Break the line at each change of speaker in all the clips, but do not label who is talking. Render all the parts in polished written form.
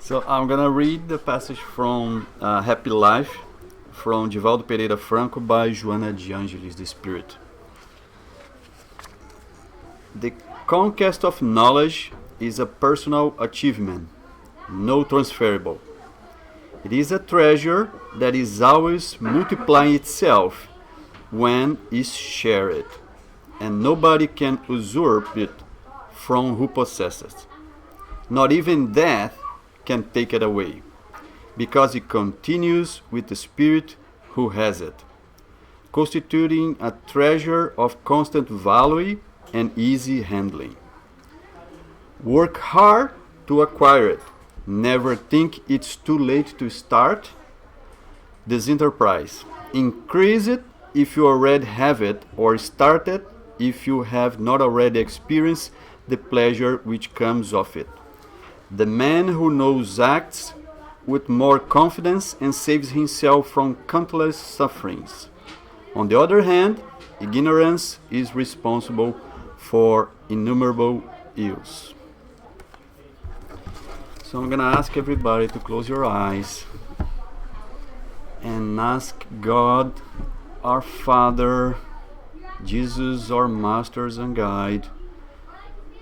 So I'm gonna read the passage from Happy Life from Divaldo Pereira Franco by Joana de Angelis, the Spirit. The conquest of knowledge is a personal achievement, no transferable. It is a treasure that is always multiplying itself when is shared, and nobody can usurp it from who possesses it. Not even death can take it away, because it continues with the spirit who has it, constituting a treasure of constant value and easy handling. Work hard to acquire it. Never think it's too late to start this enterprise. Increase it if you already have it, or start it if you have not already experienced the pleasure which comes of it. The man who knows acts with more confidence and saves himself from countless sufferings. On the other hand, ignorance is responsible for innumerable ills. So I'm going to ask everybody to close your eyes and ask God, our Father, Jesus, our Masters and Guide,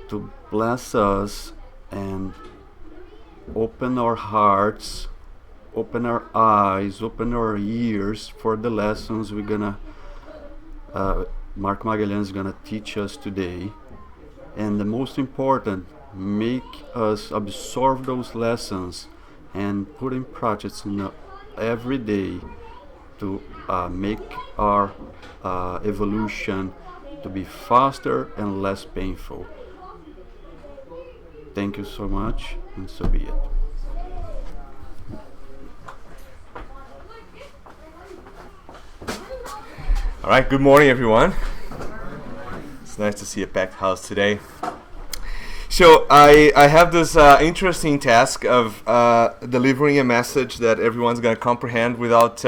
to bless us and open our hearts, open our eyes, open our ears for the lessons we're gonna Marco Magalhães is gonna teach us today. And the most important, make us absorb those lessons and put in practice every day to make our evolution to be faster and less painful. Thank you so much, and so be it.
All right, good morning, everyone. It's nice to see a packed house today. So I have this interesting task of delivering a message that everyone's going to comprehend without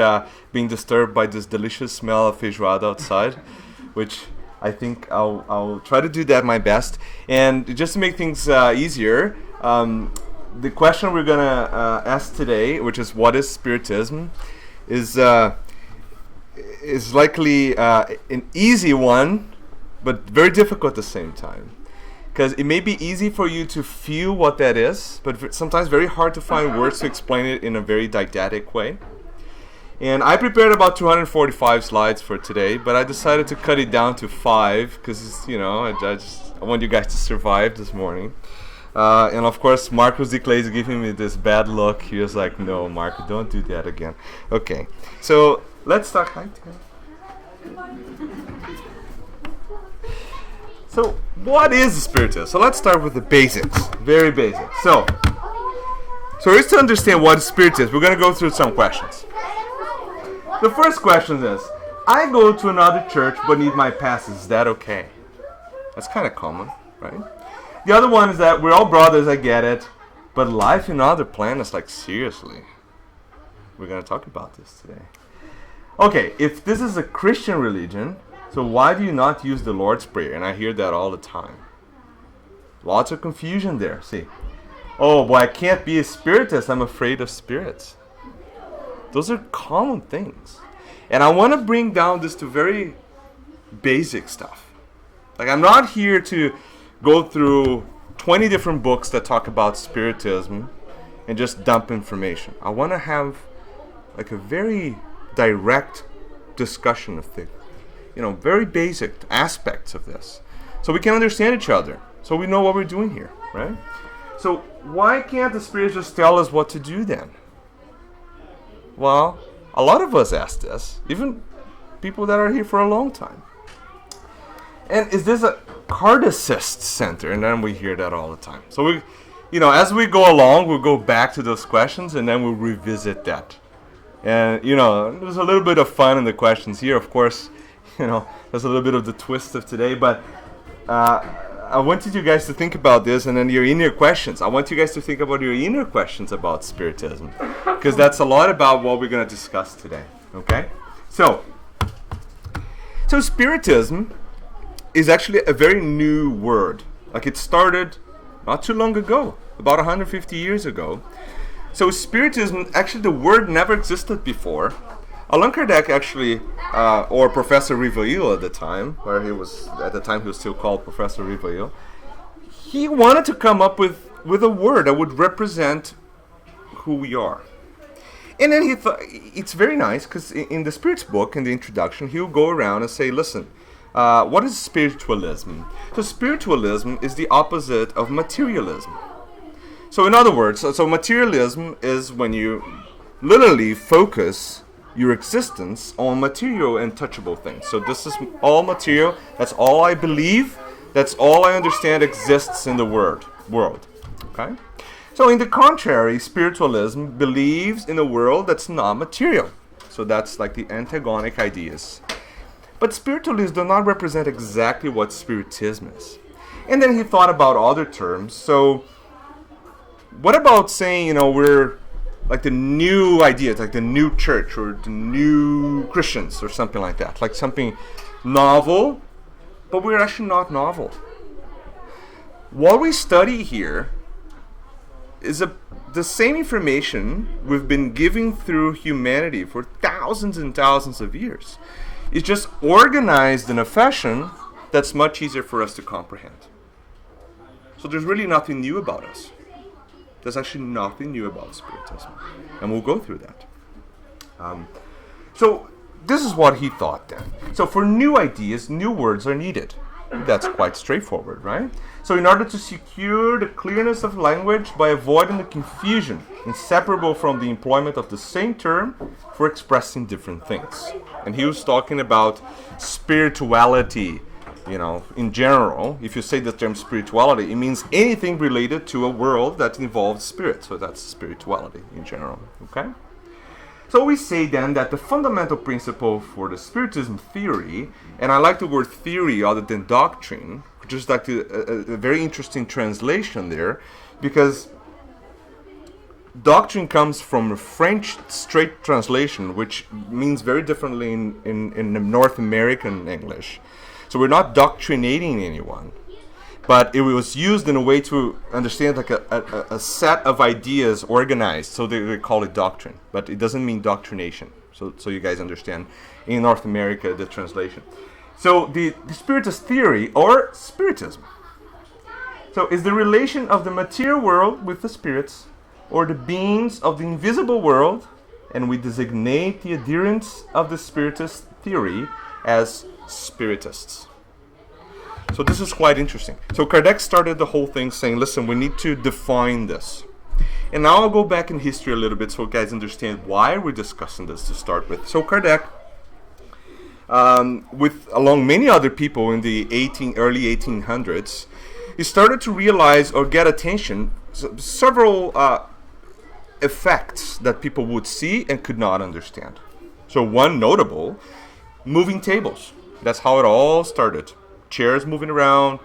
being disturbed by this delicious smell of feijoada outside, which I think I'll try to do that my best. And just to make things easier, the question we're going to ask today, which is what is Spiritism, is likely an easy one, but very difficult at the same time. Because it may be easy for you to feel what that is, but sometimes very hard to find words to explain it in a very didactic way. And I prepared about 245 slides for today, but I decided to cut it down to 5 because, I want you guys to survive this morning. And of course, Marcos Declay is giving me this bad look. He was like, no, Marco, don't do that again. Okay, so let's start. Hi, So what is Spiritism? So let's start with the basics, very basic. So just to understand what Spiritism, we're going to go through some questions. The first question is, I go to another church but need my pass. Is that okay? That's kind of common, right? The other one is that we're all brothers, I get it, but life in other planets, like seriously. We're going to talk about this today. Okay, if this is a Christian religion, so why do you not use the Lord's Prayer? And I hear that all the time. Lots of confusion there, see. Oh, boy, I can't be a spiritist. I'm afraid of spirits. Those are common things. And I want to bring down this to very basic stuff. Like, I'm not here to go through 20 different books that talk about Spiritism and just dump information. I want to have like a very direct discussion of things. Very basic aspects of this. So we can understand each other. So we know what we're doing here, right? So why can't the Spirit just tell us what to do then? Well, a lot of us ask this, even people that are here for a long time. And is this a cardicist center? And then we hear that all the time. So we, as we go along, we'll go back to those questions and then we'll revisit that. And, there's a little bit of fun in the questions here. Of course, there's a little bit of the twist of today, but I wanted you guys to think about this and then your inner questions. I want you guys to think about your inner questions about Spiritism, because that's a lot about what we're going to discuss today, okay? So Spiritism is actually a very new word. Like, it started not too long ago, about 150 years ago, So Spiritism, actually the word never existed before. Allan Kardec actually, or Professor Rivail at the time, he was still called Professor Rivail, he wanted to come up with a word that would represent who we are. And then he thought, it's very nice, because in the Spirit's book, in the introduction, he'll go around and say, listen, what is spiritualism? So spiritualism is the opposite of materialism. So in other words, so materialism is when you literally focus your existence on material and touchable things. So this is all material, that's all I believe, that's all I understand exists in the world. Okay? So in the contrary, spiritualism believes in a world that's not material. So that's like the antagonic ideas. But spiritualists do not represent exactly what Spiritism is. And then he thought about other terms. So what about saying, we're like the new ideas, like the new church or the new Christians or something like that. Like something novel, but we're actually not novel. What we study here is the same information we've been giving through humanity for thousands and thousands of years. It's just organized in a fashion that's much easier for us to comprehend. So there's really nothing new about us. There's actually nothing new about Spiritism. And we'll go through that. So this is what he thought then. So for new ideas, new words are needed. That's quite straightforward, right? So in order to secure the clearness of language by avoiding the confusion inseparable from the employment of the same term for expressing different things. And he was talking about spirituality, in general. If you say the term spirituality, it means anything related to a world that involves spirit. So that's spirituality in general, okay? So we say then that the fundamental principle for the Spiritism theory, and I like the word theory other than doctrine, which is like a very interesting translation there, because doctrine comes from a French straight translation, which means very differently in the North American English. So we're not doctrinating anyone, but it was used in a way to understand like a set of ideas organized, so they call it doctrine, but it doesn't mean doctrination. So you guys understand, in North America, the translation. So the Spiritist theory, or Spiritism, so is the relation of the material world with the spirits, or the beings of the invisible world, and we designate the adherents of the Spiritist theory as Spiritists. So this is quite interesting. So Kardec started the whole thing saying, listen, we need to define this. And now I'll go back in history a little bit so you guys understand why we're discussing this to start with. So Kardec, along many other people in the early 1800s, he started to realize or get attention several effects that people would see and could not understand. So one notable, moving tables. That's how it all started. Chairs moving around,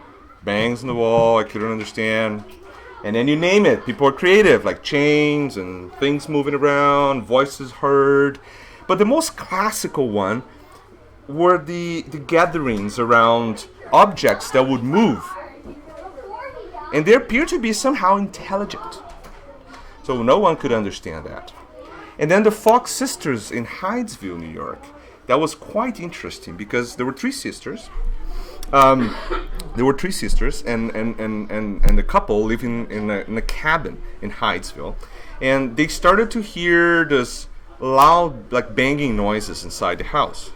bangs in the wall, I couldn't understand. And then you name it, people are creative, like chains and things moving around, voices heard. But the most classical one were the gatherings around objects that would move. And they appeared to be somehow intelligent. So no one could understand that. And then the Fox sisters in Hydesville, New York. That was quite interesting because there were three sisters. And the couple living in a cabin in Hydesville. And they started to hear this loud, like banging noises inside the house.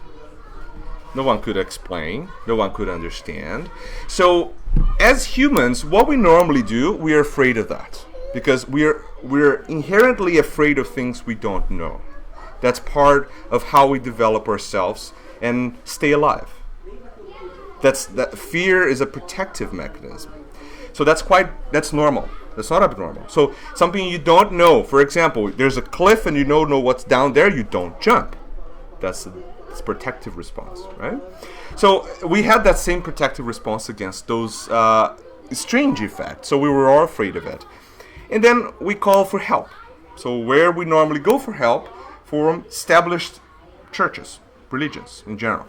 No one could explain. No one could understand. So, as humans, what we normally do, we are afraid of that. Because we're inherently afraid of things we don't know. That's part of how we develop ourselves and stay alive. That fear is a protective mechanism. So that's normal. That's not abnormal. So something you don't know, for example, there's a cliff and you don't know what's down there, you don't jump. That's a protective response, right? So we had that same protective response against those strange effects. So we were all afraid of it. And then we call for help. So where we normally go for help, for established churches, religions in general.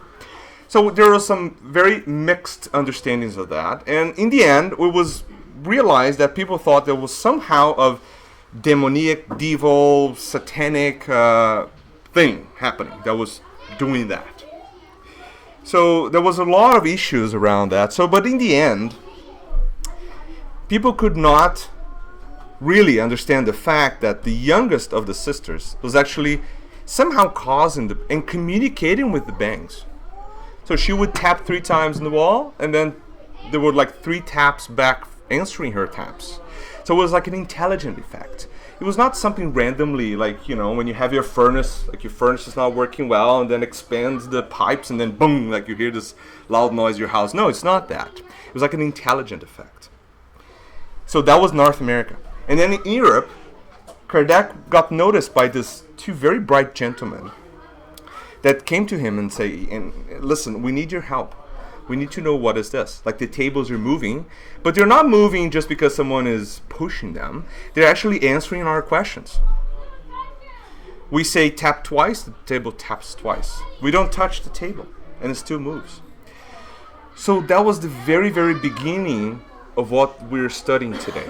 So there were some very mixed understandings of that. And in the end, it was realized that people thought there was somehow of demoniac, devil, satanic thing happening that was doing that. So there was a lot of issues around that. So, but in the end, people could not really understand the fact that the youngest of the sisters was actually somehow causing and communicating with the bangs. So she would tap 3 times in the wall, and then there were like 3 taps back answering her taps. So it was like an intelligent effect. It was not something randomly, like, you know, when you have your furnace, like your furnace is not working well, and then expands the pipes, and then boom, like you hear this loud noise in your house. No, it's not that. It was like an intelligent effect. So that was North America. And then in Europe, Kardec got noticed by these 2 very bright gentlemen that came to him and say, listen, we need your help. We need to know what is this. Like the tables are moving, but they're not moving just because someone is pushing them. They're actually answering our questions. We say tap twice, the table taps twice. We don't touch the table, and it still moves. So that was the very, very beginning of what we're studying today.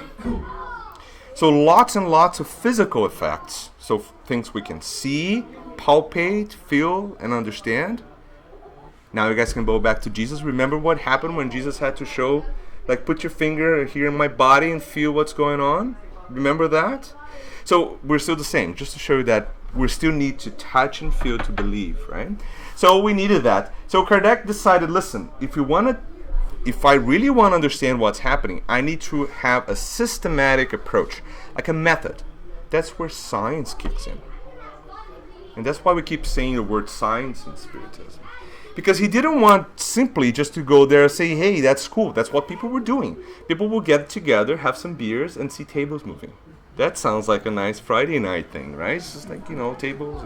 So lots and lots of physical effects. So things we can see, palpate, feel, and understand. Now you guys can go back to Jesus. Remember what happened when Jesus had to show, like, put your finger here in my body and feel what's going on? Remember that? So we're still the same, just to show you that we still need to touch and feel to believe, right? So we needed that. So Kardec decided, listen, if I really want to understand what's happening, I need to have a systematic approach, like a method. That's where science kicks in. And that's why we keep saying the word science in Spiritism. Because he didn't want simply just to go there and say, hey, that's cool. That's what people were doing. People will get together, have some beers, and see tables moving. That sounds like a nice Friday night thing, right? It's just like, tables.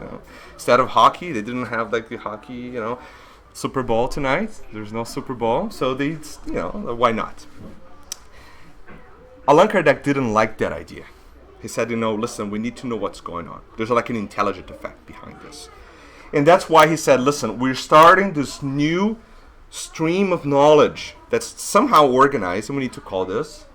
Instead of hockey, they didn't have like the hockey, Super Bowl tonight. There's no Super Bowl. So they, why not? Allan Kardec didn't like that idea. He said, listen, we need to know what's going on. There's like an intelligent effect behind this. And that's why he said, listen, we're starting this new stream of knowledge that's somehow organized, and we need to call this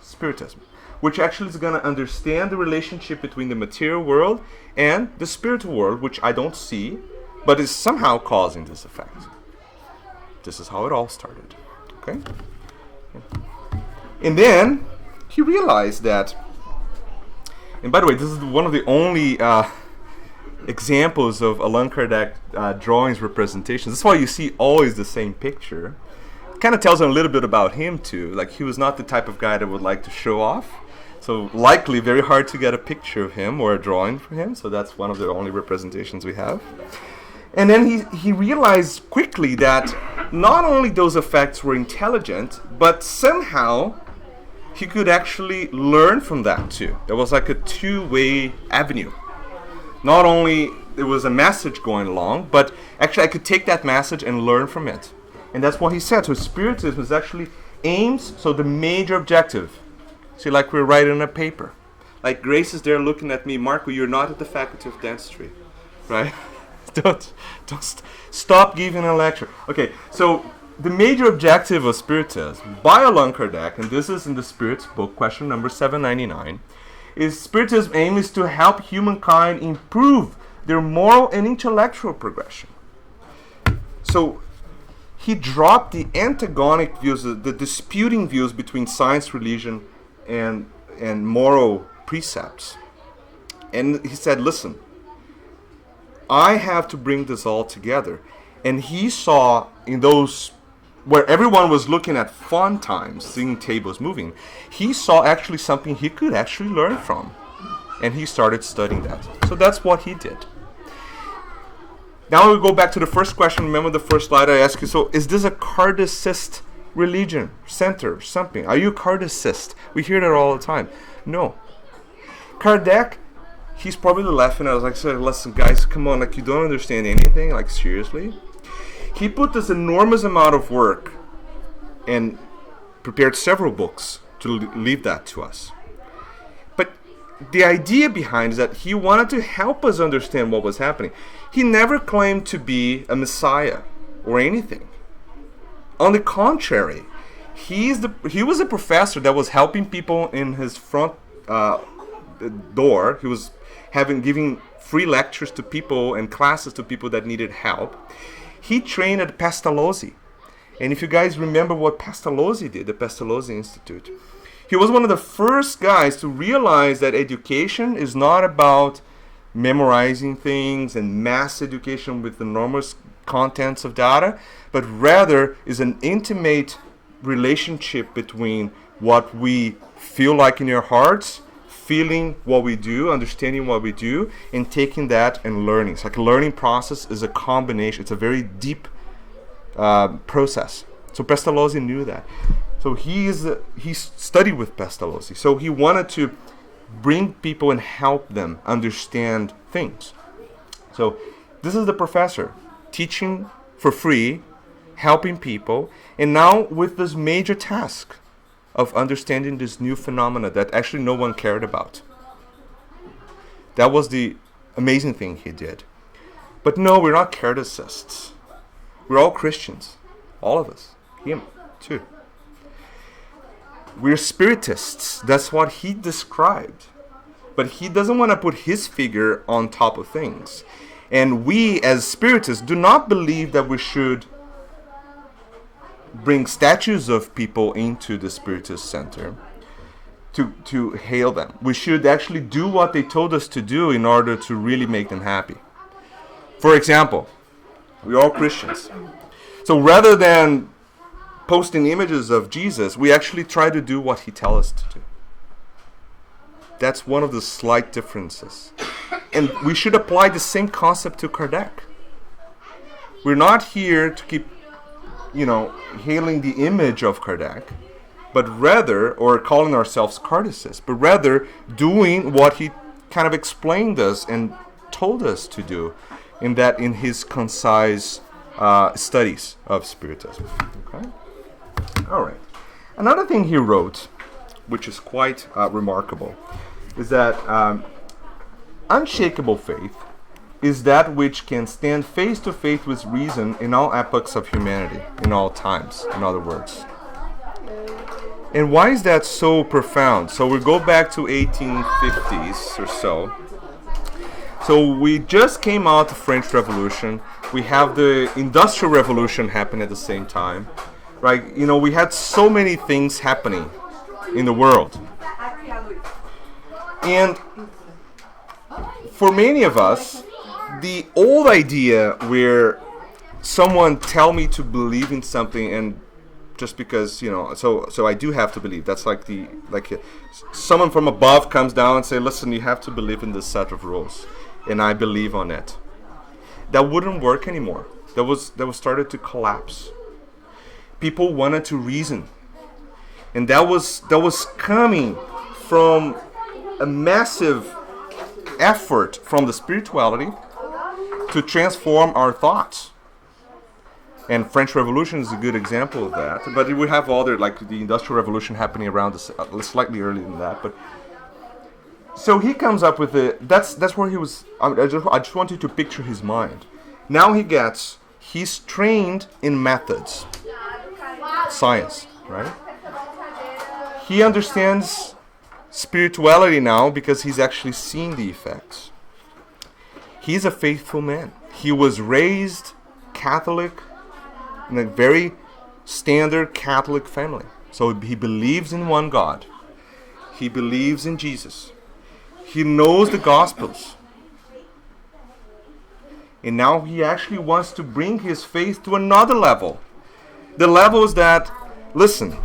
Spiritism, which actually is going to understand the relationship between the material world and the spiritual world, which I don't see, but is somehow causing this effect. This is how it all started. Okay? And then he realized that, and by the way, this is one of the only examples of Allan Kardec drawings representations. That's why you see always the same picture. It kind of tells a little bit about him too. Like, he was not the type of guy that would like to show off. So likely very hard to get a picture of him or a drawing for him. So that's one of the only representations we have. And then he realized quickly that not only those effects were intelligent, but somehow he could actually learn from that too. There was like a 2-way avenue. Not only there was a message going along, but actually I could take that message and learn from it. And that's what he said. So Spiritism is actually aims, so the major objective. See, like we're writing a paper. Like Grace is there looking at me, Marco, you're not at the Faculty of Dentistry, right? don't stop giving a lecture. Okay, so the major objective of Spiritism by Allan Kardec, and this is in the Spirit's book, question number 799, is Spiritism aim is to help humankind improve their moral and intellectual progression. So he dropped the antagonic views, the disputing views between science, religion, and moral precepts. And he said, listen, I have to bring this all together. And he saw in those where everyone was looking at fun times, seeing tables moving, he saw actually something he could actually learn from. And he started studying that. So that's what he did. Now we go back to the first question. Remember the first slide I asked you, so is this a Kardecist religion, center, something? Are you Kardecist? We hear that all the time. No. Kardec, he's probably laughing. I was like, listen guys, come on, like you don't understand anything, like seriously? He put this enormous amount of work and prepared several books to leave that to us. But the idea behind is that he wanted to help us understand what was happening. He never claimed to be a messiah or anything. On the contrary, he was a professor that was helping people in his front door. He was giving free lectures to people and classes to people that needed help. He trained at Pestalozzi. And if you guys remember what Pestalozzi did, the Pestalozzi Institute, he was one of the first guys to realize that education is not about memorizing things and mass education with enormous contents of data, but rather is an intimate relationship between what we feel like in our hearts, feeling what we do, understanding what we do, and taking that and learning. It's like a learning process is a combination. It's a very deep process. So Pestalozzi knew that. So he studied with Pestalozzi. So he wanted to bring people and help them understand things. So this is the professor teaching for free, helping people, and now with this major task of understanding this new phenomena that actually no one cared about. That was the amazing thing he did. But no, we're not chariticists. We're all Christians. All of us. Him, too. We're Spiritists. That's what he described. But he doesn't want to put his figure on top of things. And we, as Spiritists, do not believe that we should bring statues of people into the Spiritist Center to hail them. We should actually do what they told us to do in order to really make them happy. For example, we're all Christians. So rather than posting images of Jesus, we actually try to do what he tells us to do. That's one of the slight differences. And we should apply the same concept to Kardec. We're not here to keep hailing the image of Kardec, but rather, or calling ourselves Kardecists, but rather doing what he kind of explained us and told us to do in his concise studies of Spiritism. Okay? All right. Another thing he wrote, which is quite remarkable, is that unshakable faith is that which can stand face to face with reason in all epochs of humanity, in all times, in other words. And why is that so profound? So we go back to 1850s or so. So we just came out of the French Revolution. We have the Industrial Revolution happen at the same time. Right? We had so many things happening in the world. And for many of us, the old idea where someone tell me to believe in something and just because, so I do have to believe. That's like someone from above comes down and say, listen, you have to believe in this set of rules. And I believe on it. That wouldn't work anymore. That was started to collapse. People wanted to reason. And that was coming from a massive effort from the spirituality to transform our thoughts. And French Revolution is a good example of that. But we have other, like the Industrial Revolution happening around slightly earlier than that. But so he comes up with that's where he was. I just want you to picture his mind. Now he's trained in methods, science, right? He understands spirituality now because he's actually seen the effects. He's a faithful man. He was raised Catholic in a very standard Catholic family. So he believes in one God. He believes in Jesus. He knows the Gospels. And now he actually wants to bring his faith to another level. The level is that, listen,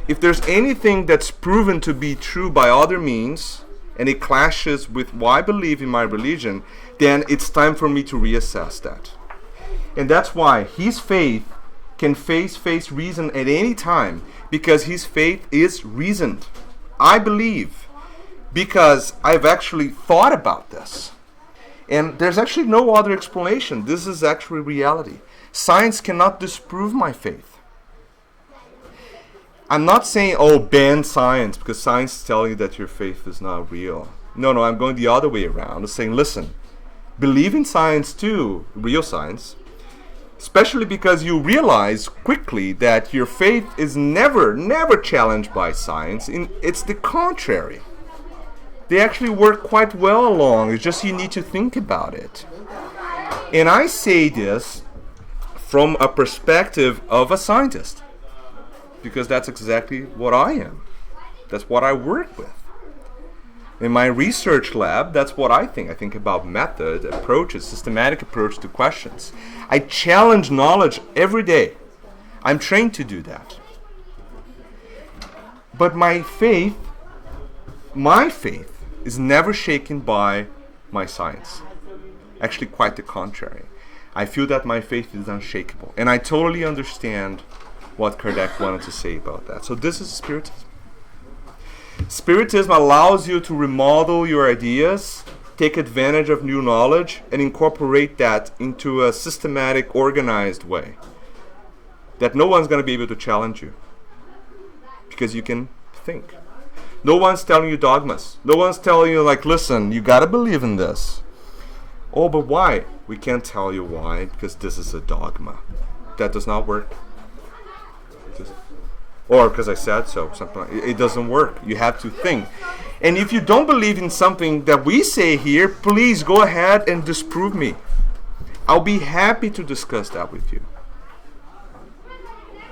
if there's anything that's proven to be true by other means, and it clashes with what I believe in my religion, then it's time for me to reassess that. And that's why his faith can face reason at any time, because his faith is reasoned. I believe, because I've actually thought about this. And there's actually no other explanation. This is actually reality. Science cannot disprove my faith. I'm not saying, ban science, because science is telling you that your faith is not real. No, I'm going the other way around. I'm saying, listen, believe in science too, real science, especially because you realize quickly that your faith is never challenged by science. It's the contrary. They actually work quite well along. It's just you need to think about it. And I say this from a perspective of a scientist, because that's exactly what I am. That's what I work with. In my research lab, that's what I think. I think about method, approaches, systematic approach to questions. I challenge knowledge every day. I'm trained to do that. But my faith is never shaken by my science. Actually, quite the contrary. I feel that my faith is unshakable. And I totally understand what Kardec wanted to say about that. So this is Spiritism. Spiritism allows you to remodel your ideas, take advantage of new knowledge, and incorporate that into a systematic, organized way that no one's going to be able to challenge you, because you can think. No one's telling you dogmas. No one's telling you, like, listen, you got to believe in this. Oh, but why? We can't tell you why, because this is a dogma. That does not work. Or because I said so. Something like, it doesn't work. You have to think. And if you don't believe in something that we say here, please go ahead and disprove me. I'll be happy to discuss that with you.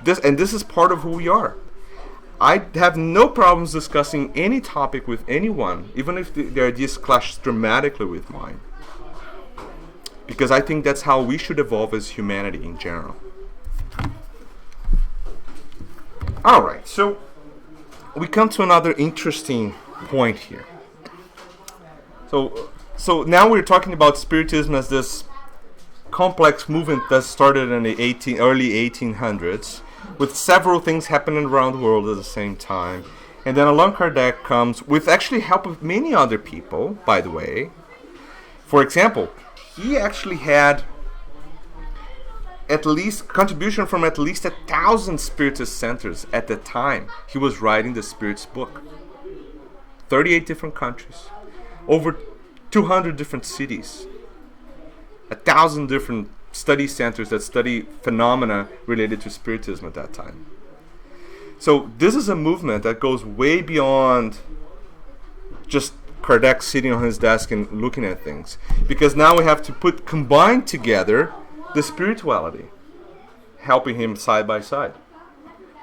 This is part of who we are. I have no problems discussing any topic with anyone, even if their ideas clash dramatically with mine. Because I think that's how we should evolve as humanity in general. Alright, so we come to another interesting point here. So now we're talking about Spiritism as this complex movement that started in the early 1800s, with several things happening around the world at the same time. And then along Kardec comes, with actually help of many other people, by the way. For example, he actually had at least contribution from at least 1,000 Spiritist centers at the time he was writing the Spiritist book. 38 different countries, over 200 different cities, 1,000 different study centers that study phenomena related to Spiritism at that time. So this is a movement that goes way beyond just Kardec sitting on his desk and looking at things, because now we have to combine together the spirituality, helping him side by side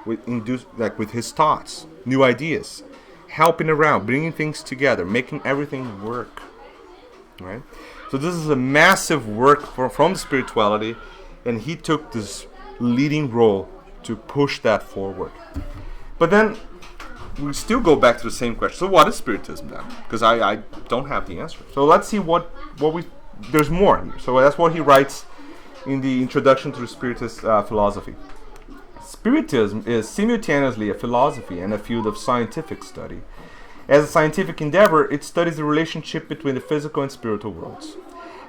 with his thoughts, new ideas, helping around, bringing things together, making everything work. Right? So this is a massive work from spirituality, and he took this leading role to push that forward. But then we still go back to the same question. So what is Spiritism then? Because I don't have the answer. So let's see there's more here. So that's what he writes in the introduction to the Spiritist philosophy. Spiritism is simultaneously a philosophy and a field of scientific study. As a scientific endeavor, it studies the relationship between the physical and spiritual worlds.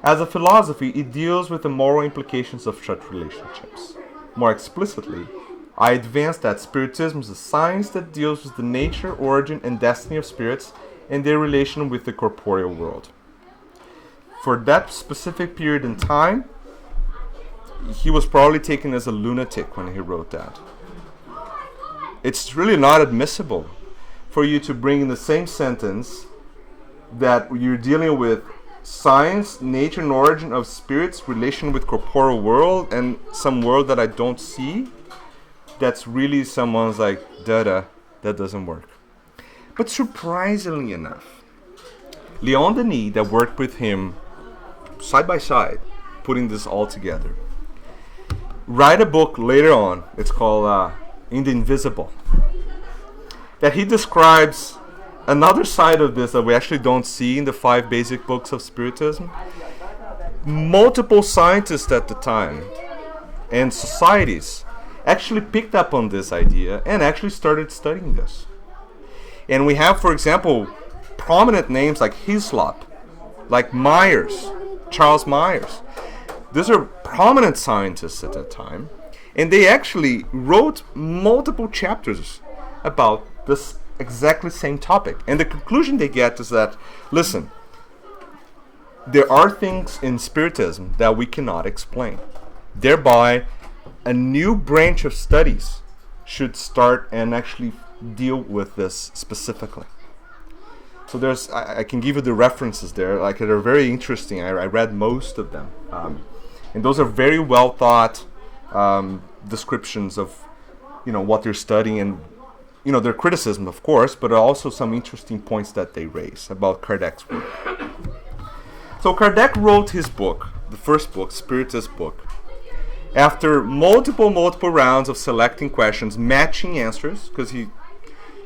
As a philosophy, it deals with the moral implications of such relationships. More explicitly, I advance that Spiritism is a science that deals with the nature, origin, and destiny of spirits and their relation with the corporeal world. For that specific period in time, he was probably taken as a lunatic when he wrote that. It's really not admissible for you to bring in the same sentence that you're dealing with science, nature, and origin of spirits, relation with corporeal world, and some world that I don't see. That's really someone's like, that doesn't work. But surprisingly enough, Leon Denis, that worked with him side by side, putting this all together, write a book later on. It's called In the Invisible, that he describes another side of this that we actually don't see in the 5 basic books of Spiritism. Multiple scientists at the time and societies actually picked up on this idea and actually started studying this. And we have, for example, prominent names like Hislop, like Myers, Charles Myers. These are prominent scientists at that time, and they actually wrote multiple chapters about this exactly same topic. And the conclusion they get is that, listen, there are things in Spiritism that we cannot explain. Thereby, a new branch of studies should start and actually deal with this specifically. So I can give you the references there. Like, they're very interesting. I read most of them, and those are very well thought descriptions of, what they're studying, and their criticism, of course, but also some interesting points that they raise about Kardec's work. So Kardec wrote his book, the first book, Spiritist book, after multiple rounds of selecting questions, matching answers, because he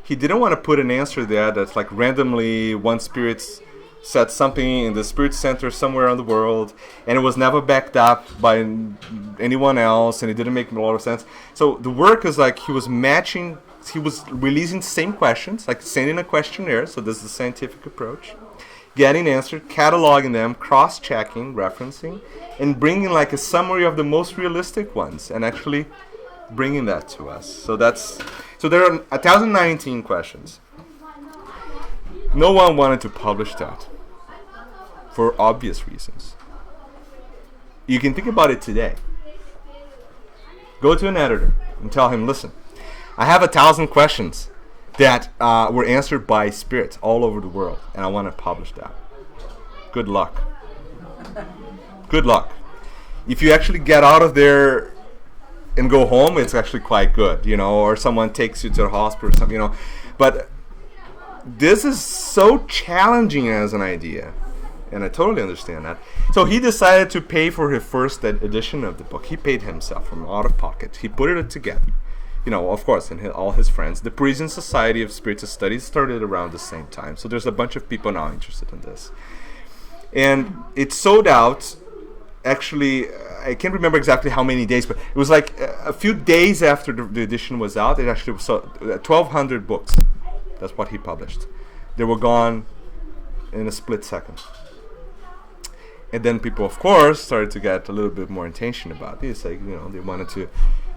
didn't want to put an answer there that's like randomly one spirit said something in the spirit center somewhere in the world, and it was never backed up by anyone else, and it didn't make a lot of sense. So the work is like he was releasing the same questions, like sending a questionnaire, so this is the scientific approach, getting answered, cataloging them, cross-checking, referencing, and bringing like a summary of the most realistic ones, and actually bringing that to us. So there are 1,019 questions. No one wanted to publish that for obvious reasons. You can think about it today. Go to an editor and tell him, listen, I have 1,000 questions that were answered by spirits all over the world, and I want to publish that. Good luck. Good luck. If you actually get out of there and go home, it's actually quite good, or someone takes you to the hospital or something, But this is so challenging as an idea, and I totally understand that. So he decided to pay for his first edition of the book. He paid himself from out of pocket. He put it together, of course, and all his friends. The Parisian Society of Spiritist Studies started around the same time, so there's a bunch of people now interested in this. And it sold out. Actually, I can't remember exactly how many days, but it was like a few days after the edition was out. It actually was 1,200 books. That's what he published. They were gone in a split second. And then people, of course, started to get a little bit more attention about this. Like, they wanted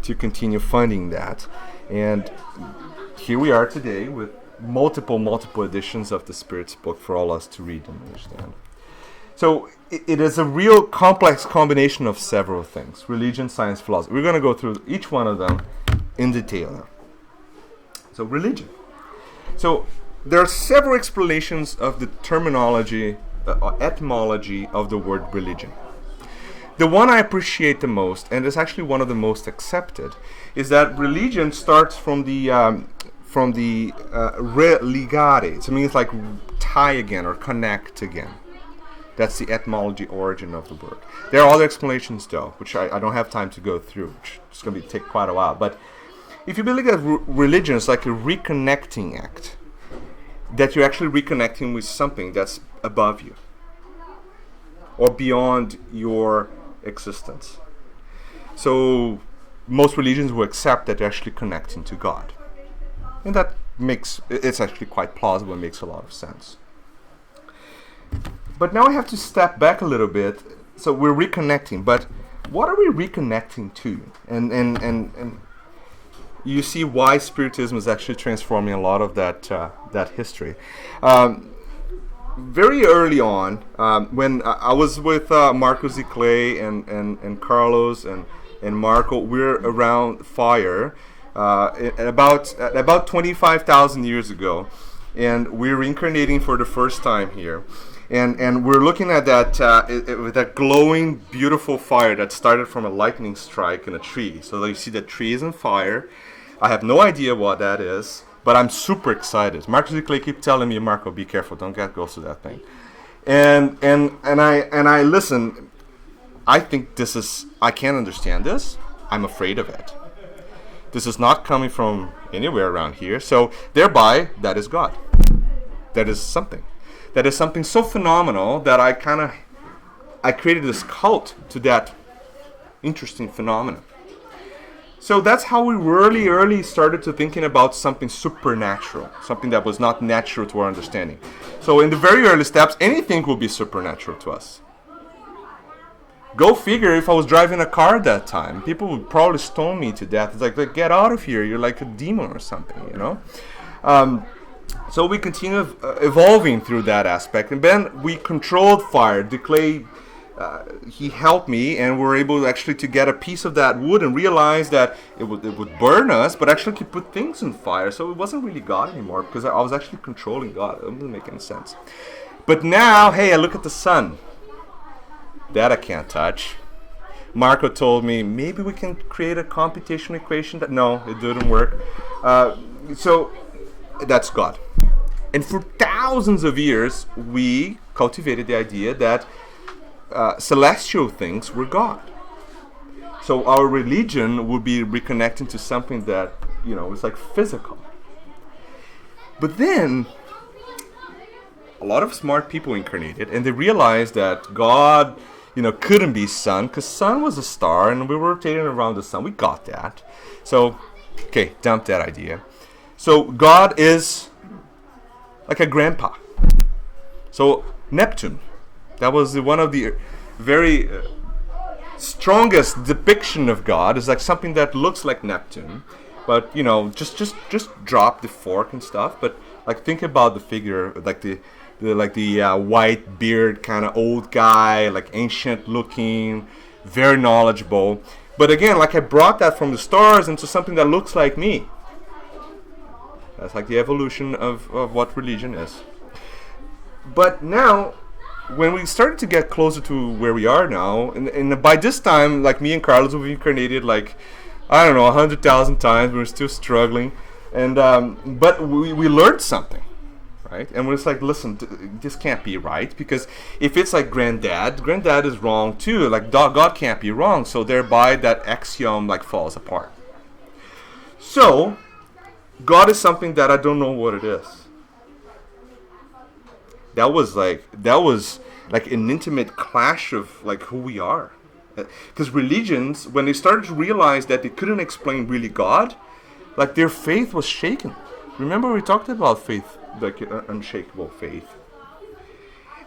to continue funding that. And here we are today with multiple editions of the Spirit's book for all us to read and understand. So it is a real complex combination of several things: religion, science, philosophy. We're going to go through each one of them in detail now. So religion. So there are several explanations of the terminology, etymology of the word religion. The one I appreciate the most, and is actually one of the most accepted, is that religion starts from the religare. So it means like tie again or connect again. That's the etymology origin of the word. There are other explanations, though, which I don't have time to go through, which is going to take quite a while. But if you believe that religion is like a reconnecting act, that you're actually reconnecting with something that's above you or beyond your existence. So most religions will accept that they're actually connecting to God. And that it's actually quite plausible and makes a lot of sense. But now I have to step back a little bit. So we're reconnecting, but what are we reconnecting to? And you see why Spiritism is actually transforming a lot of that history. Very early on, when I was with Marco Ziclay and Carlos and Marco, we're around fire at about 25,000 years ago, and we're reincarnating for the first time here. And we're looking at that with that glowing, beautiful fire that started from a lightning strike in a tree. So you see that tree is on fire. I have no idea what that is, but I'm super excited. Marco Ziclay keep telling me, Marco, be careful, don't get close to that thing. And I listen. I think this is. I can't understand this. I'm afraid of it. This is not coming from anywhere around here. So thereby, that is God. That is something. That is something so phenomenal that I created this cult to that interesting phenomenon. So that's how we early started to thinking about something supernatural, something that was not natural to our understanding. So in the very early steps, anything will be supernatural to us. Go figure, if I was driving a car at that time, people would probably stone me to death. It's like get out of here, you're like a demon or something, So we continue evolving through that aspect. And then we controlled fire. Ziclay he helped me, and we were able actually to get a piece of that wood and realize that it would burn us, but actually could put things on fire. So it wasn't really God anymore, because I was actually controlling God. It doesn't make any sense. But now, hey, I look at the sun. That I can't touch. Marco told me, maybe we can create a computational equation. No, it didn't work. So that's God. And for thousands of years, we cultivated the idea that celestial things were God. So our religion would be reconnecting to something that, is like physical. But then, a lot of smart people incarnated, and they realized that God, couldn't be sun, because sun was a star, and we were rotating around the sun. We got that. So, okay, dump that idea. So God is like a grandpa. So Neptune, that was one of the very strongest depiction of God, is like something that looks like Neptune, but just drop the fork and stuff. But like, think about the figure, like the white beard kind of old guy, like ancient looking, very knowledgeable. But again, like, I brought that from the stars into something that looks like me. That's like the evolution of what religion is. But now, when we started to get closer to where we are now, and by this time, like, me and Carlos have incarnated, like, I don't know, 100,000 times. We were still struggling. And but we learned something, right? And we're just like, listen, this can't be right, because if it's like granddad is wrong too. Like, God can't be wrong. So thereby that axiom like falls apart. So God is something that I don't know what it is. That was like an intimate clash of like who we are. Because religions, when they started to realize that they couldn't explain really God, like, their faith was shaken. Remember we talked about faith, like unshakable faith.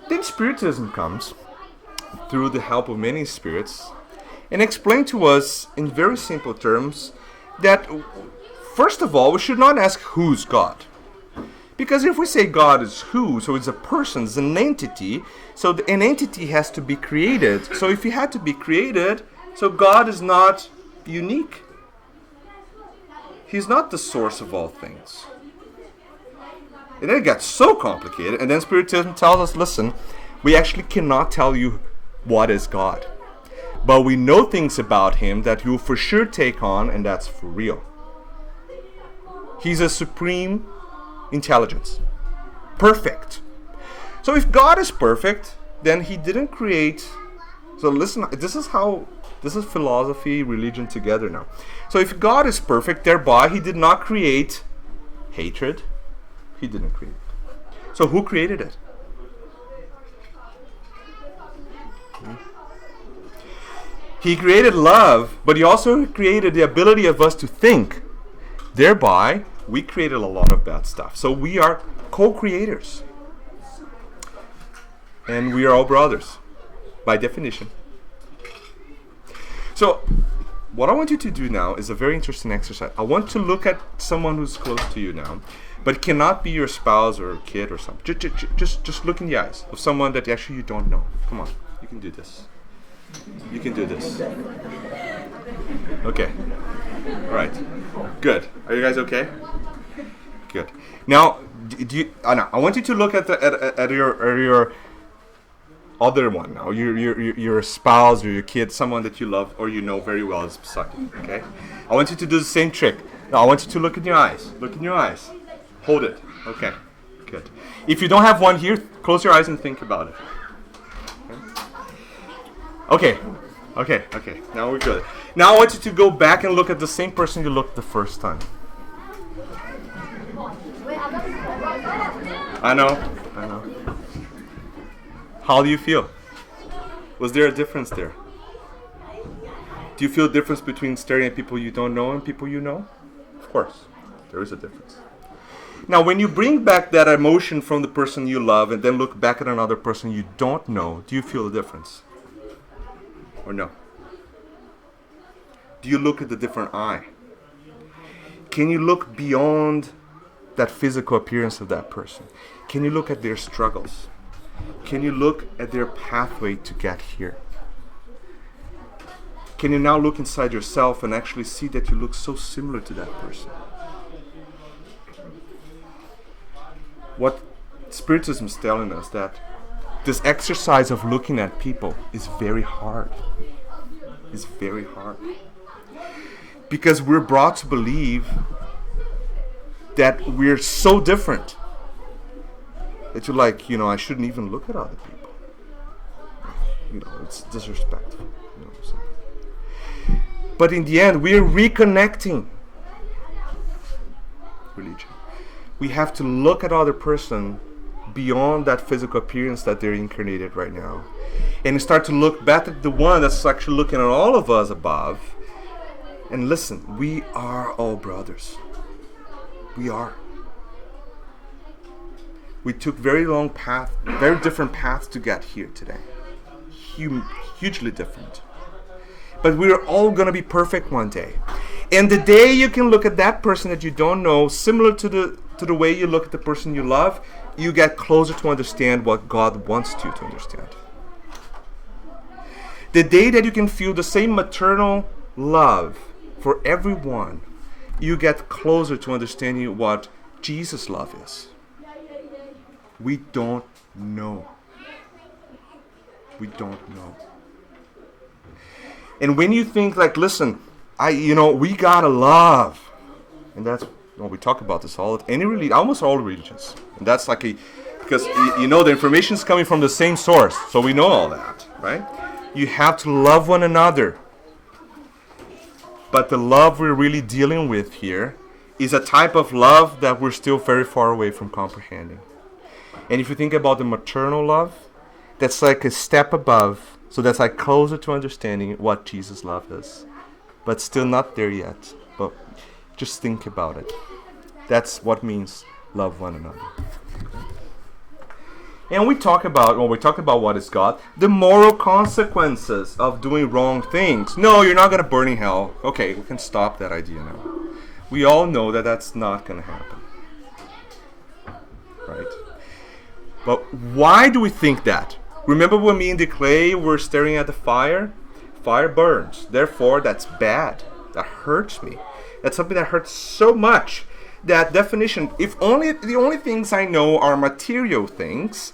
Then Spiritism comes through the help of many spirits and explain to us in very simple terms that, first of all, we should not ask who's God. Because if we say God is who, so it's a person, it's an entity, so an entity has to be created. So if he had to be created, so God is not unique. He's not the source of all things. And then it got so complicated, and then Spiritism tells us, listen, we actually cannot tell you what is God. But we know things about him that you'll for sure take on, and that's for real. He's a supreme intelligence. Perfect. So if God is perfect, then he didn't create. So listen, this is philosophy, religion together now. So if God is perfect, thereby he did not create hatred. He didn't create it. So who created it? He created love, but he also created the ability of us to think. Thereby, we created a lot of bad stuff. So we are co-creators. And we are all brothers, by definition. So, what I want you to do now is a very interesting exercise. I want to look at someone who's close to you now, but it cannot be your spouse or kid or something. Just look in the eyes of someone that actually you don't know. Come on, you can do this. You can do this. Okay. All right. Good. Are you guys okay? Good. Now, I want you to look at your other one now. Your spouse or your kid, someone that you love or you know very well is beside you. Okay. I want you to do the same trick. Now, I want you to look in your eyes. Look in your eyes. Hold it. Okay. Good. If you don't have one here, close your eyes and think about it. Okay. Now we're good. Now I want you to go back and look at the same person you looked the first time. I know. How do you feel? Was there a difference there? Do you feel a difference between staring at people you don't know and people you know? Of course, there is a difference. Now, when you bring back that emotion from the person you love and then look back at another person you don't know, do you feel the difference? Or no? Do you look at the different eye? Can you look beyond that physical appearance of that person? Can you look at their struggles? Can you look at their pathway to get here? can you now look inside yourself and actually see that you look so similar to that person? What Spiritism is telling us, that this exercise of looking at people is very hard. It's very hard. Because we're brought to believe that we're so different that you're like, I shouldn't even look at other people. It's disrespectful. But in the end, we're reconnecting religion. We have to look at other person beyond that physical appearance that they're incarnated right now, and start to look back at the one that's actually looking at all of us above. And listen, we are all brothers. We are. We took very different paths to get here today. Hugely different. But we're all going to be perfect one day. And the day you can look at that person that you don't know, similar to the way you look at the person you love, you get closer to understand what God wants you to understand. The day that you can feel the same maternal love for everyone, you get closer to understanding what Jesus' love is. We don't know. We don't know. And when you think like, listen, we gotta love, and that's we talk about this almost all religions, and that's like because the information is coming from the same source, so we know all that, right? You have to love one another. But the love we're really dealing with here is a type of love that we're still very far away from comprehending. And if you think about the maternal love, that's like a step above. So that's like closer to understanding what Jesus' love is. But still not there yet. But just think about it. That's what means love one another. And when we talk about what is God, the moral consequences of doing wrong things. No, you're not going to burn in hell. Okay, we can stop that idea now. We all know that that's not going to happen. Right? But why do we think that? Remember when me and the clay were staring at the fire? Fire burns. Therefore, that's bad. That hurts me. That's something that hurts so much. That definition, if only the only things I know are material things,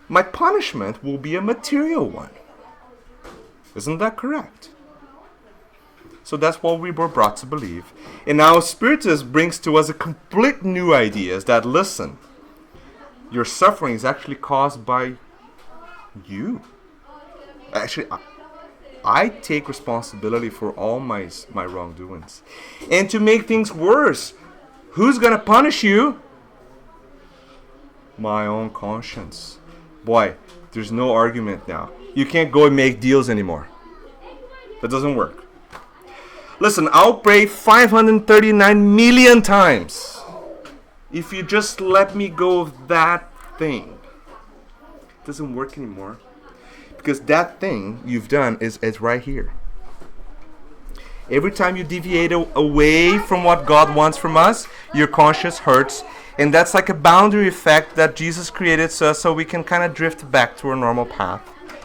my punishment will be a material one. Isn't that correct? So that's what we were brought to believe. And now Spiritism brings to us a complete new idea, is that, listen, your suffering is actually caused by you. Actually, I take responsibility for all my wrongdoings. And to make things worse, who's going to punish you? My own conscience. Boy, there's no argument now. You can't go and make deals anymore. That doesn't work. Listen, I'll pray 539 million times if you just let me go of that thing. It doesn't work anymore. Because that thing you've done is right here. Every time you deviate away from what God wants from us, your conscience hurts. And that's like a boundary effect that Jesus created so we can kind of drift back to our normal path.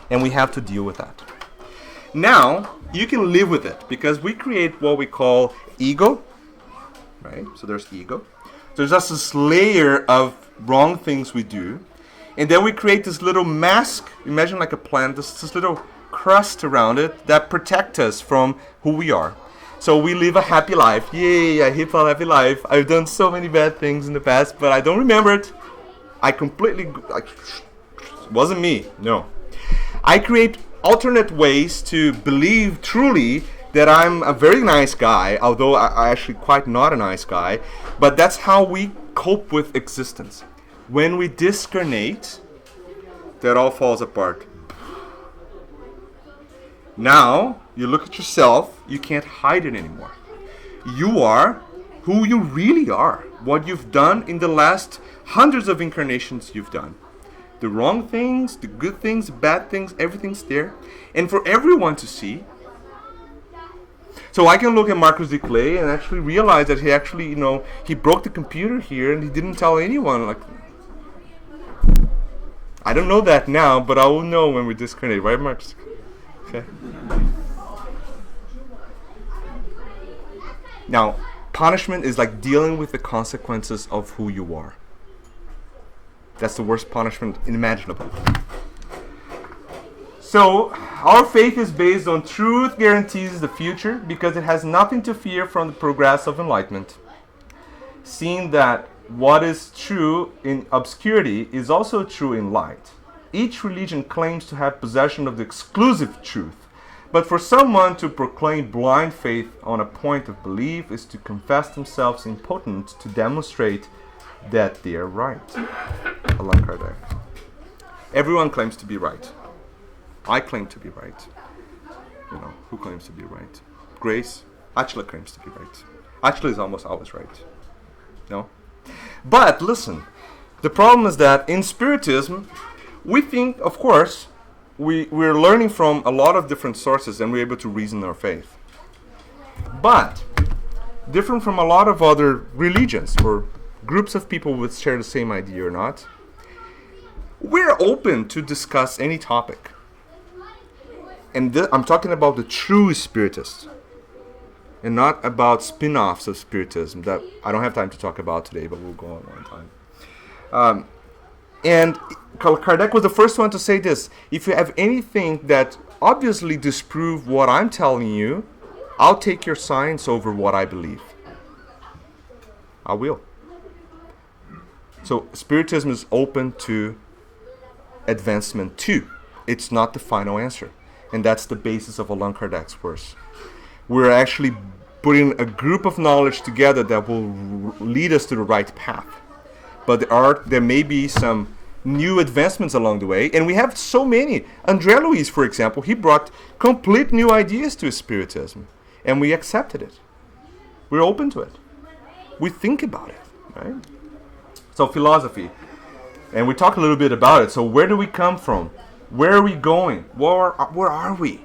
And we have to deal with that. Now, you can live with it because we create what we call ego. Right? So there's ego. There's just this layer of wrong things we do. And then we create this little mask, imagine like a plant, this little crust around it that protects us from who we are. So we live a happy life. Yay, I live a happy life. I've done so many bad things in the past, but I don't remember it. It wasn't me, no. I create alternate ways to believe truly that I'm a very nice guy, although I'm actually quite not a nice guy. But that's how we cope with existence. When we discarnate, that all falls apart. Now, you look at yourself, you can't hide it anymore. You are who you really are. What you've done in the last hundreds of incarnations you've done. The wrong things, the good things, the bad things, everything's there. And for everyone to see. So I can look at Marcus de Clay and actually realize that he actually, he broke the computer here and he didn't tell anyone. I don't know that now, but I will know when we discarnate, right, Marcus? Okay. Now, punishment is like dealing with the consequences of who you are. That's the worst punishment imaginable. So, our faith is based on truth guarantees the future because it has nothing to fear from the progress of enlightenment. Seeing that what is true in obscurity is also true in light. Each religion claims to have possession of the exclusive truth, but for someone to proclaim blind faith on a point of belief is to confess themselves impotent to demonstrate that they are right. Allan Kardec. Everyone claims to be right. I claim to be right. You know, who claims to be right? Grace actually claims to be right. Actually is almost always right. No? But listen, the problem is that in Spiritism, we think, of course, we're learning from a lot of different sources and we're able to reason our faith. But, different from a lot of other religions or groups of people who share the same idea or not, we're open to discuss any topic. And I'm talking about the true Spiritist, and not about spin-offs of Spiritism that I don't have time to talk about today, but we'll go on one time. And Kardec was the first one to say this: if you have anything that obviously disprove what I'm telling you, I'll take your science over what I believe. I will. So Spiritism is open to advancement too. It's not the final answer. And that's the basis of Allan Kardec's works. We're actually putting a group of knowledge together that will lead us to the right path. But there may be some new advancements along the way, and we have so many. André Louis, for example, he brought complete new ideas to Spiritism, and we accepted it. We're open to it. We think about it, right? So philosophy, and we talk a little bit about it. So where do we come from? Where are we going? Where are we?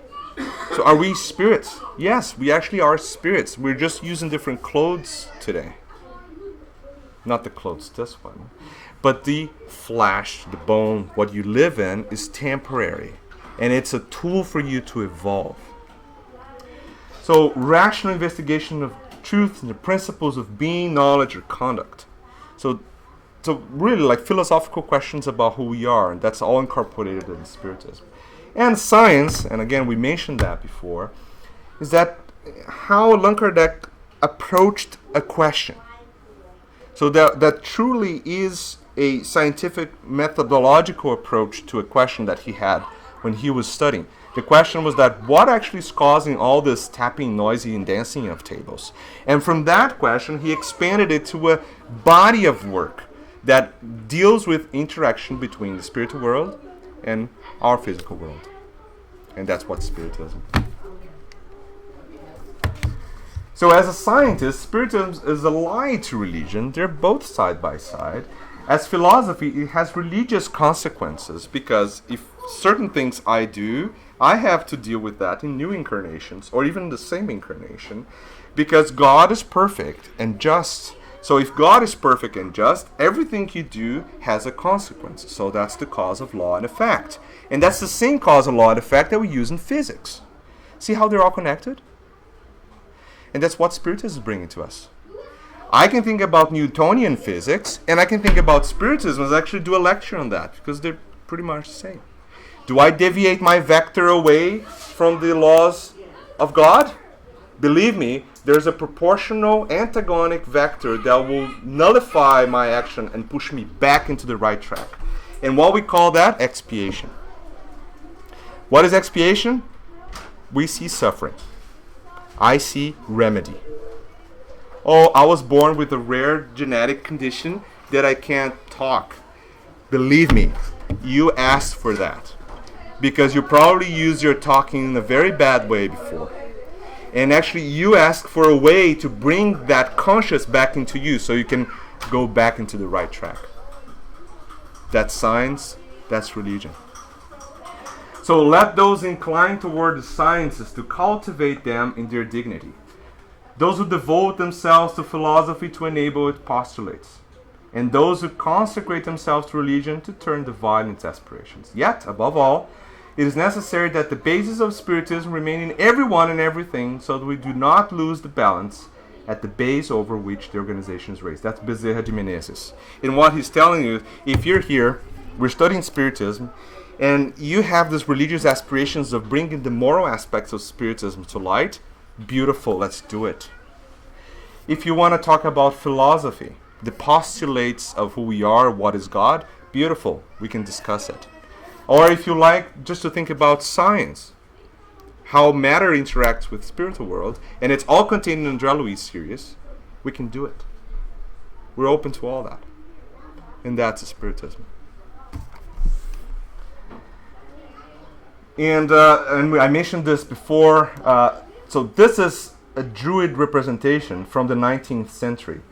So are we spirits? Yes, we actually are spirits. We're just using different clothes today. Not the clothes, this one. But the flesh, the bone, what you live in is temporary. And it's a tool for you to evolve. So rational investigation of truth and the principles of being, knowledge, or conduct. So really like philosophical questions about who we are, and that's all incorporated in Spiritism. And science, and again we mentioned that before, is that how Allan Kardec approached a question. So that truly is a scientific methodological approach to a question that he had when he was studying. The question was that what actually is causing all this tapping, noisy, and dancing of tables? And from that question, he expanded it to a body of work that deals with interaction between the spiritual world and our physical world. And that's what Spiritism. So as a scientist, Spiritism is allied to religion. They're both side by side. As philosophy, it has religious consequences because if certain things I do, I have to deal with that in new incarnations or even the same incarnation because God is perfect and just. So if God is perfect and just, everything you do has a consequence. So that's the cause of law and effect. And that's the same cause of law and effect that we use in physics. See how they're all connected? And that's what Spiritism is bringing to us. I can think about Newtonian physics, and I can think about Spiritism and actually do a lecture on that, because they're pretty much the same. Do I deviate my vector away from the laws of God? Believe me, there's a proportional antagonic vector that will nullify my action and push me back into the right track. And what we call that? Expiation. What is expiation? We see suffering. I see remedy. Oh, I was born with a rare genetic condition that I can't talk. Believe me, you asked for that. Because you probably used your talking in a very bad way before. And actually you ask for a way to bring that conscious back into you so you can go back into the right track. That's science, that's religion. So let those inclined toward the sciences to cultivate them in their dignity. Those who devote themselves to philosophy to enable its postulates. And those who consecrate themselves to religion to turn divine into aspirations. Yet, above all, it is necessary that the basis of Spiritism remain in everyone and everything so that we do not lose the balance at the base over which the organization is raised. That's Bezerra de Menezes. And what he's telling you, if you're here, we're studying Spiritism, and you have these religious aspirations of bringing the moral aspects of Spiritism to light, beautiful, let's do it. If you want to talk about philosophy, the postulates of who we are, what is God, beautiful, we can discuss it. Or if you like just to think about science, how matter interacts with the spiritual world, and it's all contained in André Luiz series, we can do it. We're open to all that. And that's Spiritism. And I mentioned this before, so this is a Druid representation from the 19th century.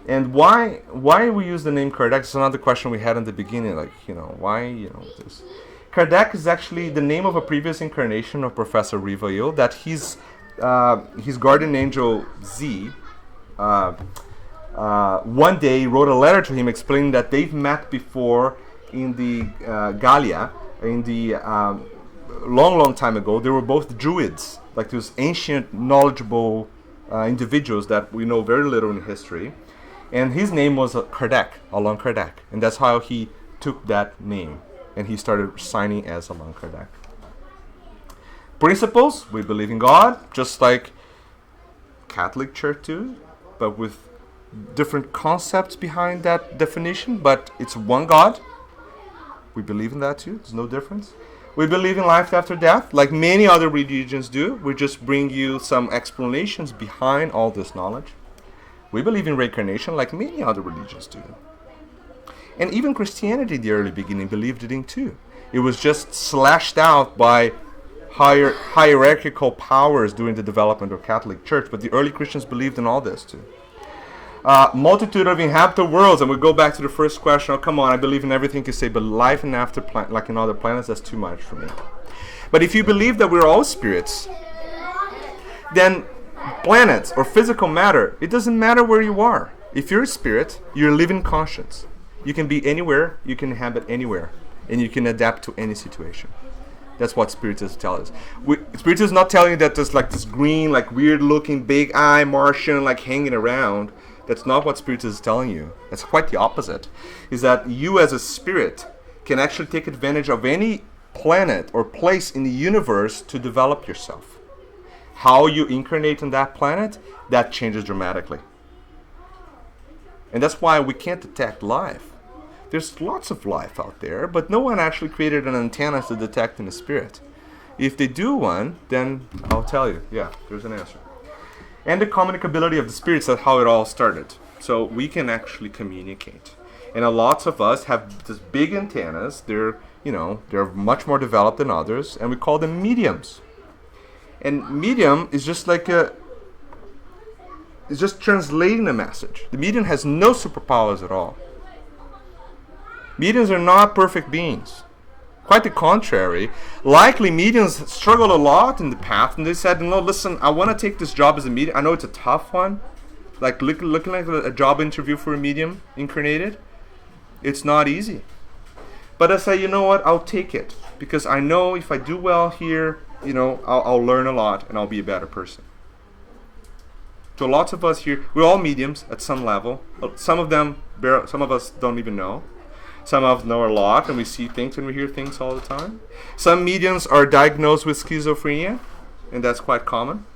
And why we use the name Kardec is another question we had in the beginning, like, why, this. Kardec is actually the name of a previous incarnation of Professor Rivail, that his guardian angel Z, one day wrote a letter to him explaining that they've met before in the Gallia, in the long time ago. They were both Druids, like those ancient, knowledgeable individuals that we know very little in history. And his name was Kardec, Allan Kardec. And that's how he took that name. And he started signing as Allan Kardec. Principles, we believe in God, just like Catholic Church too, but with different concepts behind that definition, but it's one God. We believe in that too, there's no difference. We believe in life after death, like many other religions do. We just bring you some explanations behind all this knowledge. We believe in reincarnation like many other religions do. And even Christianity in the early beginning believed it in too. It was just slashed out by hierarchical powers during the development of Catholic Church, but the early Christians believed in all this too. Multitude of inhabited worlds, and we go back to the first question. Oh, come on, I believe in everything you say, but life and after, like in other planets, that's too much for me. But if you believe that we're all spirits, then planets or physical matter, it doesn't matter where you are. If you're a spirit, you're a living conscience. You can be anywhere, you can inhabit anywhere, and you can adapt to any situation. That's what Spiritism tells us. Spiritism is not telling you that there's like this green, like weird looking, big eye Martian like hanging around. That's not what Spiritism is telling you. That's quite the opposite. Is that you as a spirit can actually take advantage of any planet or place in the universe to develop yourself. How you incarnate on that planet, that changes dramatically. And that's why we can't detect life. There's lots of life out there, but no one actually created an antenna to detect in the spirit. If they do one, then I'll tell you. Yeah, there's an answer. And the communicability of the spirits, that's how it all started. So we can actually communicate. And lots of us have these big antennas. They're much more developed than others, and we call them mediums. And medium is just like it's just translating a message. The medium has no superpowers at all. Mediums are not perfect beings. Quite the contrary. Likely mediums struggled a lot in the past, and they said, no, listen, I want to take this job as a medium. I know it's a tough one. Like looking like a job interview for a medium incarnated. It's not easy. But I say, you know what, I'll take it. Because I know if I do well here, I'll learn a lot and I'll be a better person. So lots of us here, we're all mediums at some level. Some of us don't even know. Some of us know a lot, and we see things and we hear things all the time. Some mediums are diagnosed with schizophrenia, and that's quite common.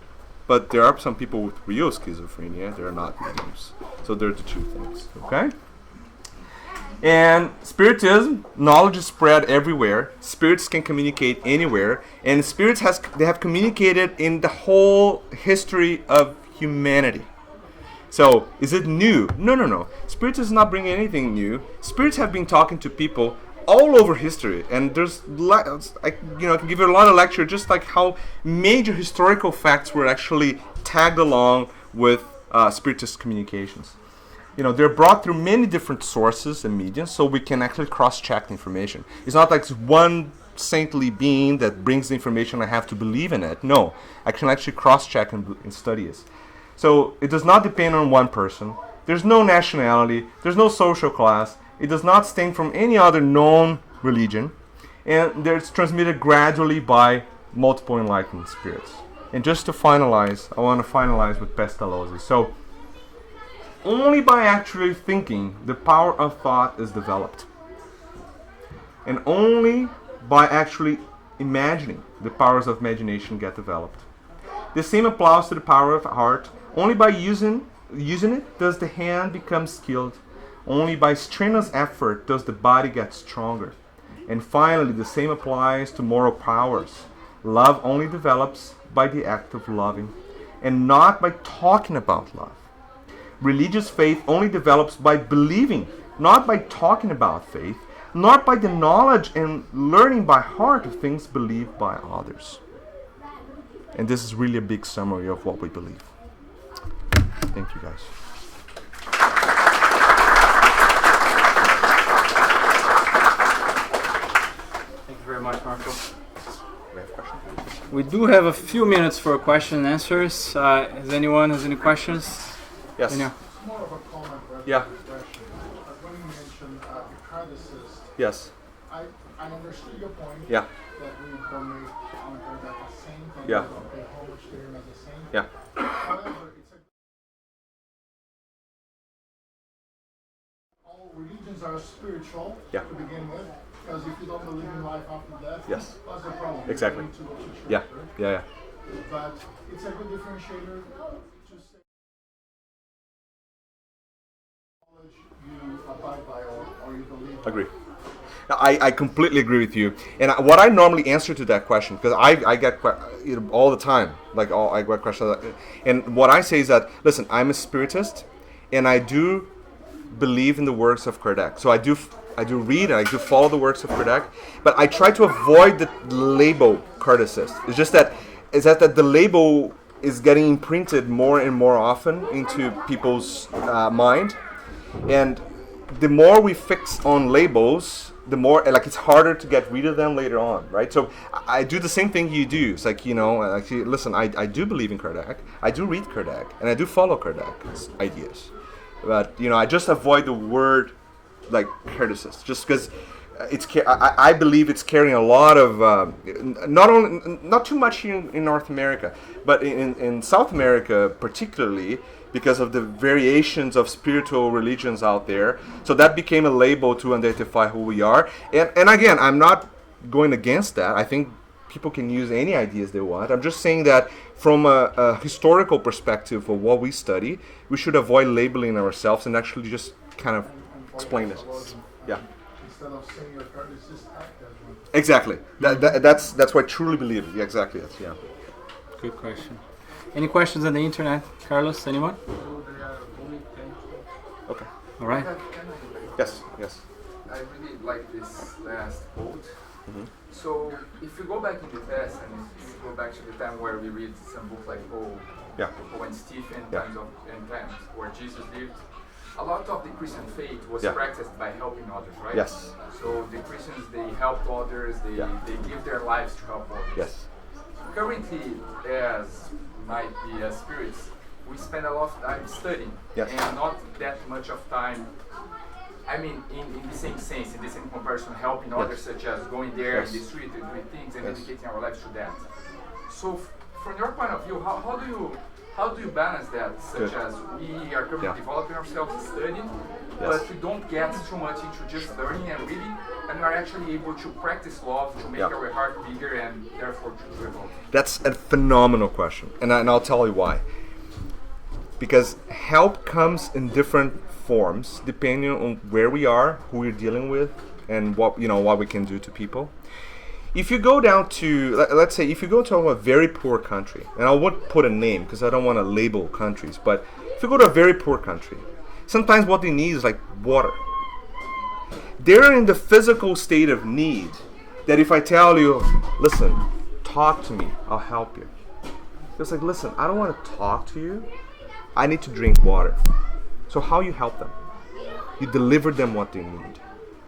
But there are some people with real schizophrenia. They're not mediums. So they're the two things, okay? And Spiritism, knowledge is spread everywhere. Spirits can communicate anywhere. And spirits have communicated in the whole history of humanity. So, is it new? No. Spirits is not bringing anything new. Spirits have been talking to people all over history, and I can give you a lot of lecture just like how major historical facts were actually tagged along with Spiritist communications. They're brought through many different sources and mediums, so we can actually cross-check the information. It's not like one saintly being that brings the information I have to believe in it. No, I can actually cross-check and study it. So it does not depend on one person. There's no nationality. There's no social class. It does not stem from any other known religion. And it's transmitted gradually by multiple enlightened spirits. And just to finalize, I want to finalize with Pestalozzi. So only by actually thinking the power of thought is developed. And only by actually imagining the powers of imagination get developed. The same applies to the power of heart. Only by using it does the hand become skilled. Only by strenuous effort does the body get stronger. And finally, the same applies to moral powers. Love only develops by the act of loving, and not by talking about love. Religious faith only develops by believing, not by talking about faith, not by the knowledge and learning by heart of things believed by others. And this is really a big summary of what we believe. Thank you, guys.
Thank you very much, Marco. We do have a few minutes for question and answers. Has anyone has any questions?
Yes.
More of a comment rather
Yeah.
than a question. When you mentioned Spiritist,
Yes.
I understood your point
Yeah.
that we donate on that the same thing,
Yeah.
we don't pay homage to him as the same.
Yeah.
However, all religions are spiritual
Yeah.
to begin with, because if you don't believe in life after death,
Yes.
what's the problem?
Exactly.
You need to go to church,
Yeah.
right?
Yeah.
But it's a good differentiator to say knowledge you abide by or you believe.
Agree. I completely agree with you. And what I normally answer to that question, because I get all the time, I get questions, and what I say is that, listen, I'm a Spiritist, and I do believe in the works of Kardec. So I do read and I do follow the works of Kardec, but I try to avoid the label Kardecist. It's just that the label is getting imprinted more and more often into people's mind, and the more we fix on labels, the more it's harder to get rid of them later on, right? So I do the same thing you do. It's listen, I do believe in Kardec, I do read Kardec, and I do follow Kardec's ideas, but I just avoid the word Spiritist, just because I believe it's carrying a lot of not too much here in North America, but in South America particularly, because of the variations of spiritual religions out there. So that became a label to identify who we are. And again, I'm not going against that. I think people can use any ideas they want. I'm just saying that from a historical perspective of what we study, we should avoid labeling ourselves and actually just kind of explain it. Yeah.
Instead of saying your card is just act as one.
Exactly. That's what I truly believe. Yeah, exactly. Yeah.
Good question. Any questions on the internet, Carlos? Anyone?
Okay.
All right.
Yes.
I really like this last quote. So if you go back in the past and if you go back to the time where we read some books like Paul and Stephen, times where Jesus lived, a lot of the Christian faith was practiced by helping others, right?
Yes.
So the Christians, they helped others, they give their lives to help others.
Yes.
Currently, as might be as spirits, we spend a lot of time studying and not that much of time, I mean, in the same sense, in the same comparison, helping others, such as going there in the street to do things and dedicating our lives to that. So from your point of view, how do you balance that, such as we are currently developing ourselves studying, but we don't get too much into just learning and reading, and we are actually able to practice love to make our heart bigger and therefore to evolve?
That's a phenomenal question, and I'll tell you why. Because help comes in different forms depending on where we are, who we're dealing with, and what we can do to people. If you go down to, let's say, if you go to a very poor country, and I won't put a name because I don't want to label countries, but if you go to a very poor country, sometimes what they need is water. They're in the physical state of need that if I tell you, listen, talk to me, I'll help you. It's listen, I don't want to talk to you, I need to drink water. So how you help them? You deliver them what they need.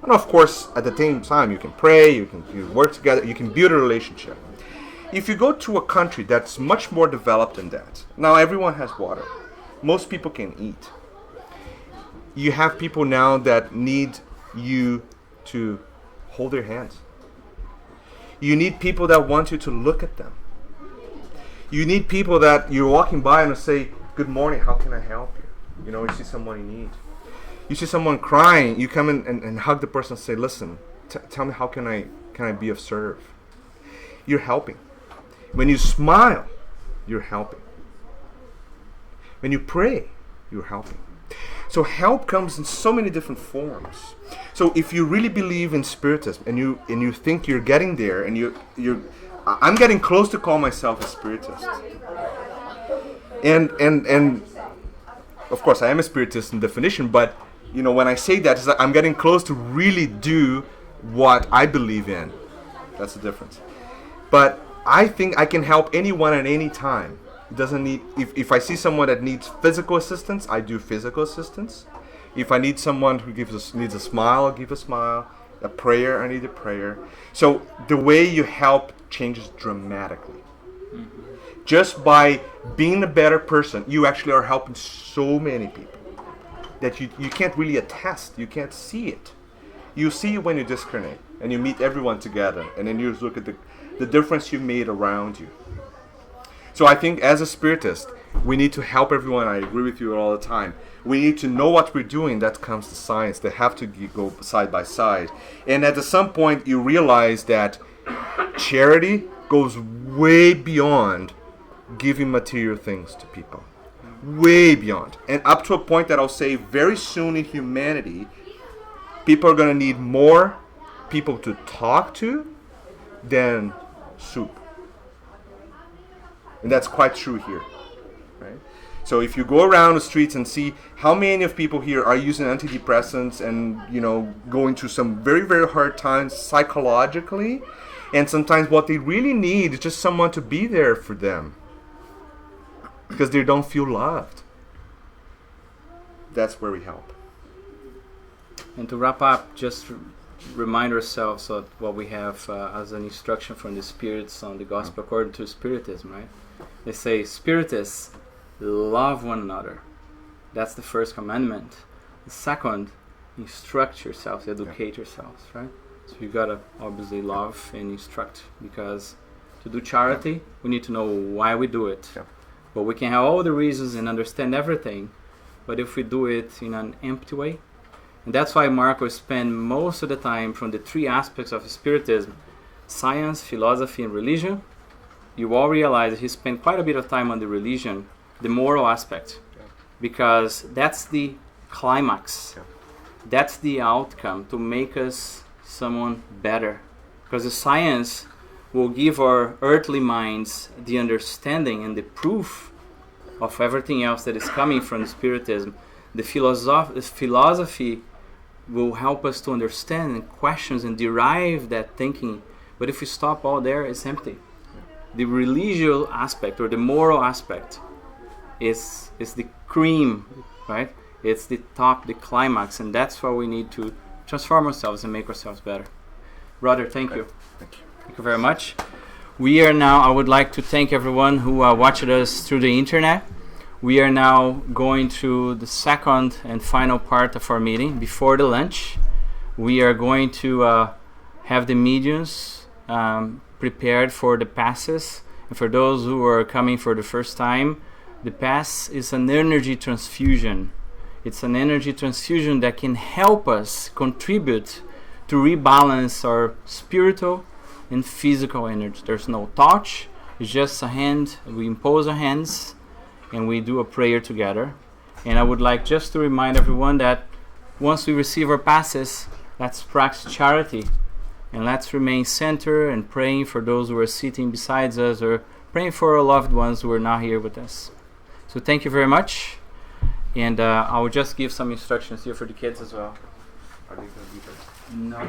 And of course, at the same time, you can pray, you work together, you can build a relationship. If you go to a country that's much more developed than that, now everyone has water. Most people can eat. You have people now that need you to hold their hands. You need people that want you to look at them. You need people that you're walking by and say, good morning, how can I help you? You know, you see someone in need. You see someone crying, you come in and hug the person and say, listen, tell me how can I be of serve? You're helping. When you smile, you're helping. When you pray, you're helping. So help comes in so many different forms. So if you really believe in Spiritism and you think you're getting there, and I'm getting close to call myself a Spiritist. And of course I am a Spiritist in definition, but you know, when I say that, it's like I'm getting close to really do what I believe in. That's the difference. But I think I can help anyone at any time. It doesn't need, if I see someone that needs physical assistance, I do physical assistance. If I need someone who needs a smile, I'll give a smile. A prayer, I need a prayer. So the way you help changes dramatically. Mm-hmm. Just by being a better person, you actually are helping so many people that you can't really attest, you can't see it. You see it when you discarnate and you meet everyone together, and then you look at the difference you made around you. So I think as a Spiritist, we need to help everyone. I agree with you all the time. We need to know what we're doing. That comes to science. They have to go side by side. And at some point, you realize that charity goes way beyond giving material things to people. Way beyond. And up to a point that I'll say very soon in humanity, people are going to need more people to talk to than soup. And that's quite true here. Right? So if you go around the streets and see how many of people here are using antidepressants and, you know, going through some very, very hard times psychologically, and sometimes what they really need is just someone to be there for them because they don't feel loved. That's where we help.
And to wrap up, just remind ourselves of what we have as an instruction from the spirits on the gospel according to Spiritism, right? They say, Spiritists, love one another. That's the first commandment. The second, instruct yourselves, educate yourselves, right? So you gotta obviously love and instruct, because to do charity, we need to know why we do it.
Yeah.
But we can have all the reasons and understand everything, but if we do it in an empty way, and that's why Marco spent most of the time from the three aspects of Spiritism, science, philosophy, and religion. You all realize he spent quite a bit of time on the religion, the moral aspect, because that's the climax. That's the outcome to make us someone better. Because the science will give our earthly minds the understanding and the proof of everything else that is coming from Spiritism. The philosophy will help us to understand and questions and derive that thinking. But if we stop all there, it's empty. The religious aspect or the moral aspect is the cream, right? It's the top, the climax, and that's why we need to transform ourselves and make ourselves better. Brother, thank you.
Thank you.
Thank you very much. We are now, I would like to thank everyone who watched us through the internet. We are now going to the second and final part of our meeting. Before the lunch, we are going to have the mediums prepared for the passes. And for those who are coming for the first time, the pass is an energy transfusion. It's an energy transfusion that can help us contribute to rebalance our spiritual and physical energy. There's no touch, it's just a hand. We impose our hands and we do a prayer together. And I would like just to remind everyone that once we receive our passes, let's practice charity and let's remain centered and praying for those who are sitting beside us or praying for our loved ones who are not here with us. So thank you very much. And I will just give some instructions here for the kids as well.
Are they going to be there?
No.